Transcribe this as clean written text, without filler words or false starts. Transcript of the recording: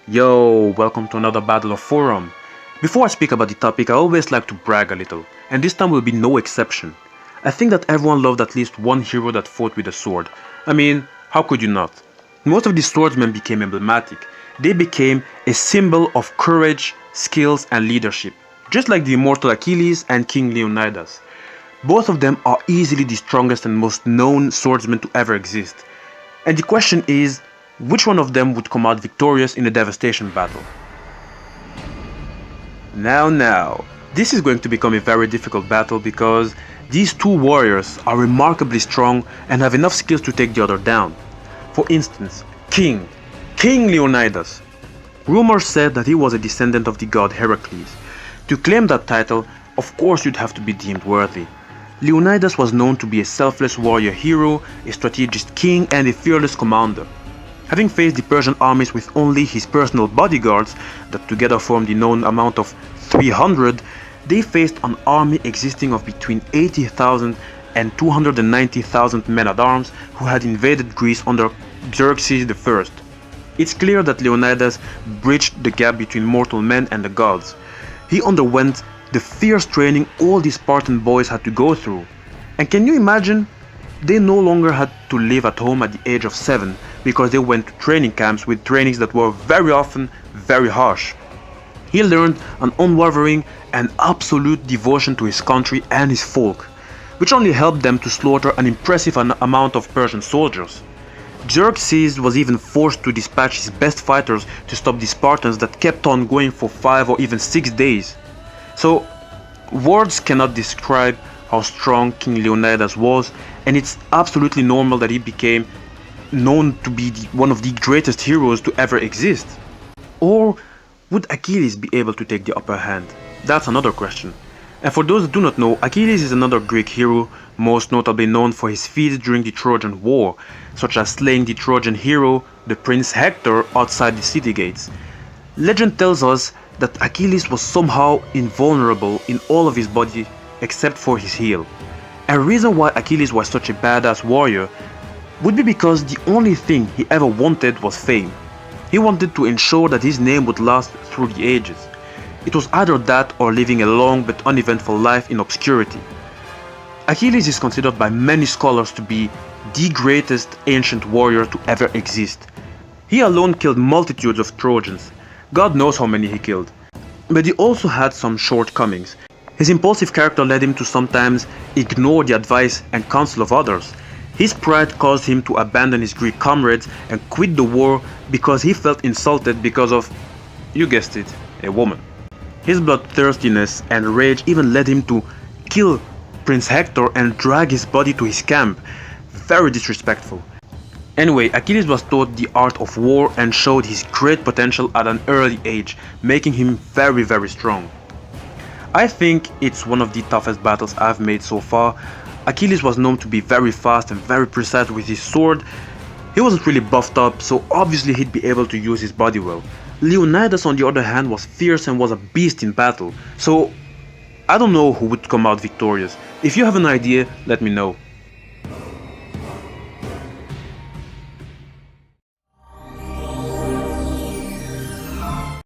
Yo, welcome to another Battle of Forum. Before I speak about the topic, I always like to brag a little, and this time will be no exception. I think that everyone loved at least one hero that fought with a sword. I mean, how could you not? Most of the swordsmen became emblematic. They became a symbol of courage, skills, and leadership, just like the immortal Achilles and King Leonidas. Both of them are easily the strongest and most known swordsmen to ever exist. And the question is, which one of them would come out victorious in a devastation battle? Now, this is going to become a very difficult battle because these two warriors are remarkably strong and have enough skills to take the other down. For instance, King Leonidas. Rumors said that he was a descendant of the god Heracles. To claim that title, of course you'd have to be deemed worthy. Leonidas was known to be a selfless warrior hero, a strategist king, and a fearless commander. Having faced the Persian armies with only his personal bodyguards, that together formed the known amount of 300, they faced an army existing of between 80,000 and 290,000 men-at-arms who had invaded Greece under Xerxes I. It's clear that Leonidas bridged the gap between mortal men and the gods. He underwent the fierce training all the Spartan boys had to go through. And can you imagine? They no longer had to live at home at the age of 7 because they went to training camps with trainings that were very often very harsh. He learned an unwavering and absolute devotion to his country and his folk, which only helped them to slaughter an impressive amount of Persian soldiers. Xerxes was even forced to dispatch his best fighters to stop the Spartans that kept on going for 5 or even 6 days. So, words cannot describe how strong King Leonidas was, and it's absolutely normal that he became known to be one of the greatest heroes to ever exist. Or would Achilles be able to take the upper hand? That's another question. And for those that do not know, Achilles is another Greek hero, most notably known for his feats during the Trojan War, such as slaying the Trojan hero, the prince Hector, outside the city gates. Legend tells us that Achilles was somehow invulnerable in all of his body except for his heel. A reason why Achilles was such a badass warrior would be because the only thing he ever wanted was fame. He wanted to ensure that his name would last through the ages. It was either that or living a long but uneventful life in obscurity. Achilles is considered by many scholars to be the greatest ancient warrior to ever exist. He alone killed multitudes of Trojans. God knows how many he killed. But he also had some shortcomings. His impulsive character led him to sometimes ignore the advice and counsel of others. His pride caused him to abandon his Greek comrades and quit the war because he felt insulted because of, you guessed it, a woman. His bloodthirstiness and rage even led him to kill Prince Hector and drag his body to his camp. Very disrespectful. Anyway, Achilles was taught the art of war and showed his great potential at an early age, making him very strong. I think it's one of the toughest battles I've made so far. Achilles was known to be very fast and very precise with his sword. He wasn't really buffed up, so obviously he'd be able to use his body well. Leonidas on the other hand was fierce and was a beast in battle, so I don't know who would come out victorious. If you have an idea, let me know.